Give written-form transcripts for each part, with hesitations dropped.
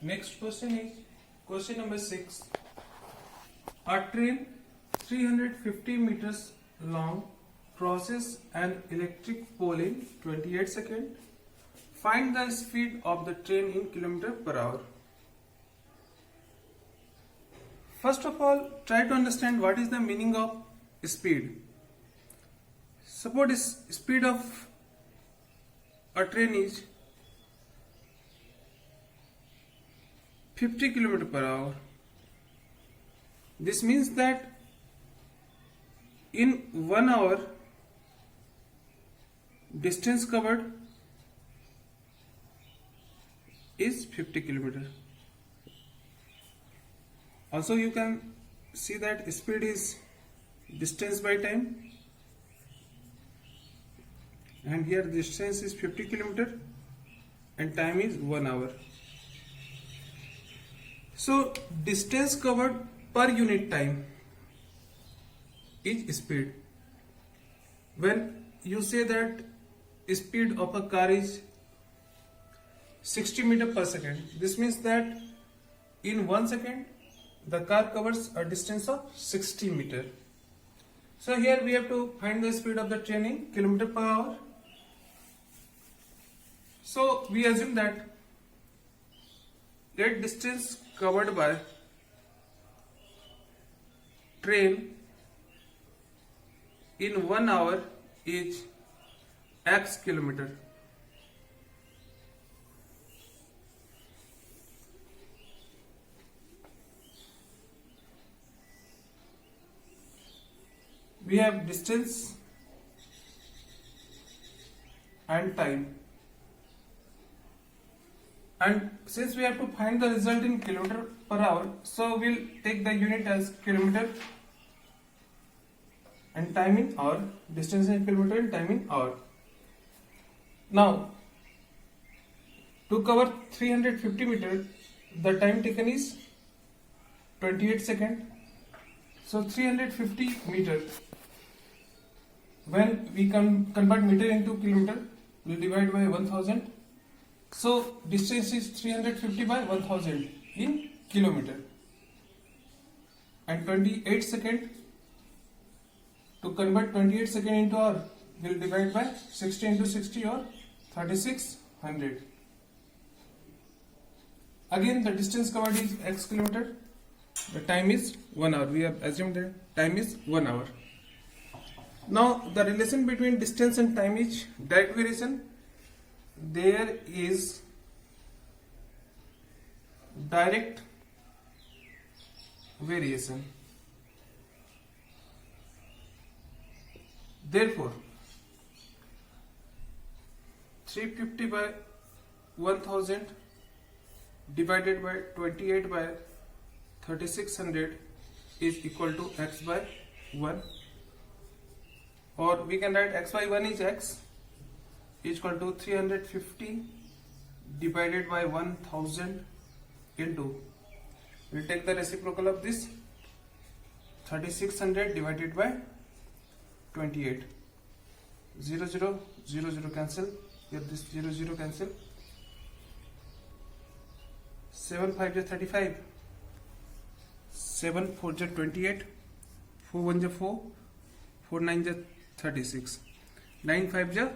Next question is question number 6. A train 350 meters long crosses an electric pole in 28 seconds. Find the speed of the train in kilometer per hour. First of all, try to understand what is the meaning of speed. Suppose speed of a train is 50 km per hour. This means that in 1 hour distance covered is 50 km. Also you can see that speed is distance by time, and here distance is 50 km and time is 1 hour. So distance covered per unit time is speed. When you say that speed of a car is 60 meters per second, this means that in 1 second the car covers a distance of 60 meters. So here we have to find the speed of the train in kilometer per hour. So we assume that distance covered by train in 1 hour is x kilometer. We have distance and time, and since we have to find the result in kilometer per hour, so we'll take the unit as kilometer and time in hour, distance in kilometer and time in hour. Now to cover 350 meters, the time taken is 28 seconds. So 350 meters, when we convert meter into kilometer, we divide by 1000. So distance is 350 by 1000 in kilometer, and 28 second, to convert 28 second into hour, we will divide by 60 into 60 or 3600. Again the distance covered is x kilometer, the time is 1 hour. We have assumed that time is 1 hour. Now the relation between distance and time is direct variation. There is direct variation. Therefore 350 by 1000 divided by 28 by 3600 is equal to x by 1, or we can write x by 1 is x is equal to 350 divided by 1000 into, we'll take the reciprocal of this, 3600 divided by 28. 0 0 0 0 cancel, here this 0 0 cancel, 7 5 is 35, 7 4 is 28, 4 1 is 4, 4 9 is 36, 9 5 is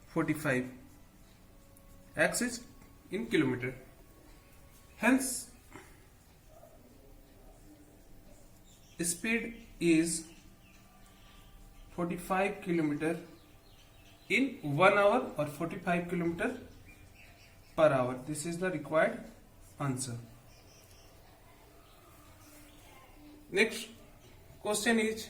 45. X is in kilometer. Hence speed is 45 kilometer in 1 hour, or 45 kilometer per hour. This is the required answer. Next question is,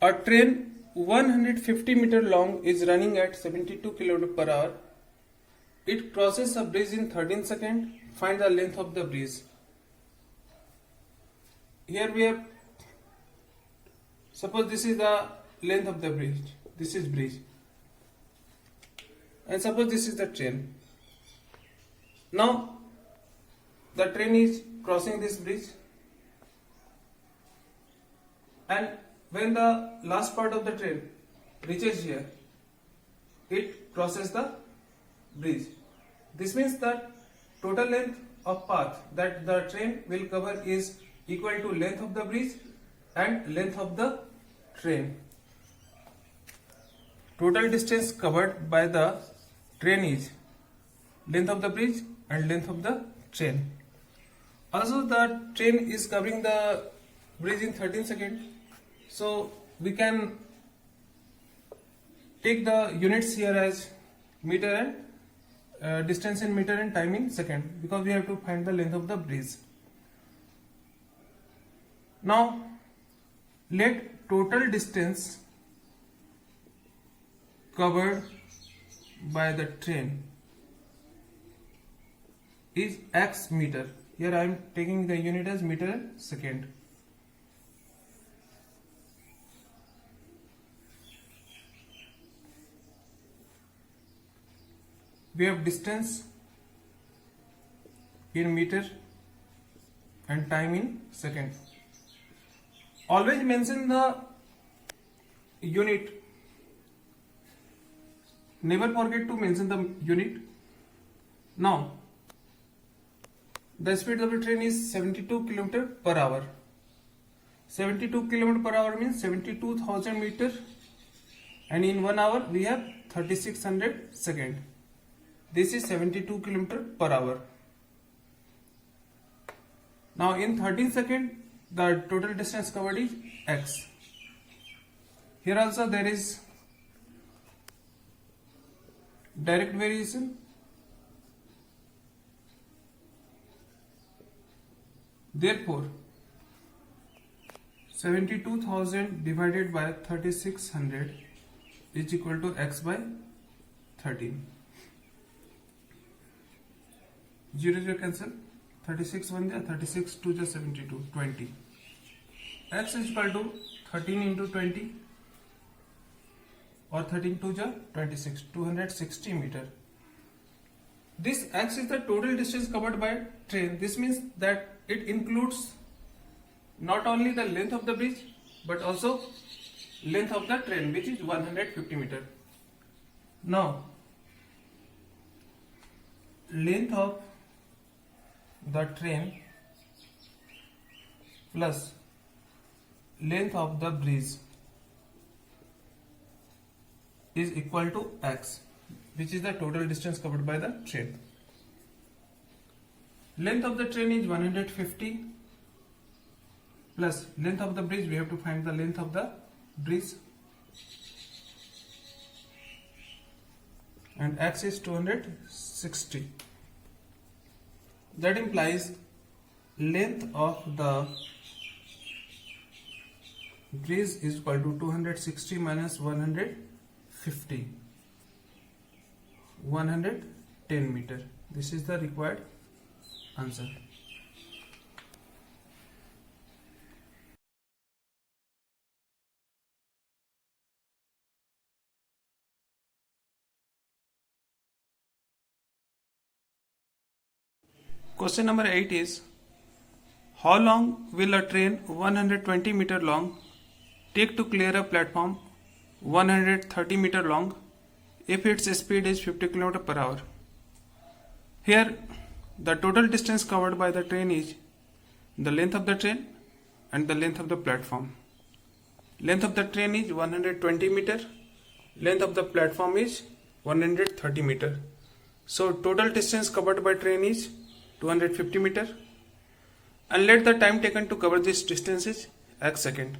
a train 150 meter long is running at 72 km per hour. It crosses a bridge in 13 seconds. Find the length of the bridge. Here we have, suppose this is the length of the bridge, this is bridge, and suppose this is the train. Now the train is crossing this bridge, and when the last part of the train reaches here, it crosses the bridge. This means that total length of path that the train will cover is equal to length of the bridge and length of the train. Total distance covered by the train is length of the bridge and length of the train. Also, the train is covering the bridge in 13 seconds. So we can take the units here as meter and distance in meter and time in second, because we have to find the length of the bridge. Now let total distance covered by the train is x meter. Here I am taking the unit as meter and second. We have distance in meter and time in second. Always mention the unit. Never forget to mention the unit. Now, the speed of the train is 72 km per hour. 72 km per hour means 72,000 meter, and in 1 hour we have 3600 seconds. This is 72 km per hour. Now in 13 seconds the total distance covered is x. Here also there is direct variation. Therefore 72,000 divided by 3600 is equal to x by 13. 0 0 cancel. 36 1 ja, 36 2 ja, 72, 20. X is equal to 13 into 20 or 13 2 ja, 26, 260 meter. This x is the total distance covered by train. This means that it includes not only the length of the bridge but also length of the train, which is 150 meter. Now length of the train plus length of the bridge is equal to x, which is the total distance covered by the train. Length of the train is 150 plus length of the bridge, we have to find the length of the bridge, and x is 260. That implies length of the bridge is equal to 260 minus 150, 110 meter. This is the required answer. Question number 8 is, how long will a train 120 meter long take to clear a platform 130 meter long if its speed is 50 km per hour? Here the total distance covered by the train is the length of the train and the length of the platform. Length of the train is 120 meter, length of the platform is 130 meter. So total distance covered by train is 250 meter, and let the time taken to cover this distance is x second.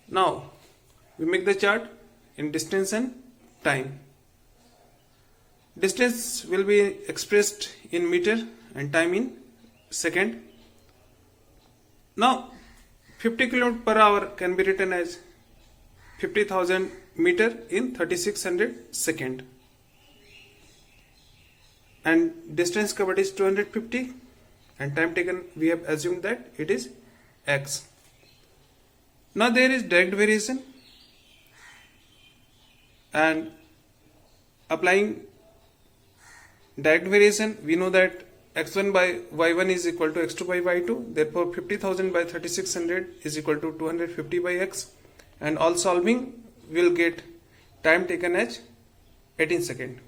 Now we make the chart in distance and time. Distance will be expressed in meter and time in second. Now 50 km per hour can be written as 50,000 meter in 3600 second, and distance covered is 250, and time taken we have assumed that it is x. Now there is direct variation, and applying direct variation we know that x1 by y1 is equal to x2 by y2. Therefore 50,000 by 3600 is equal to 250 by x, and all solving will get time taken as 18 seconds.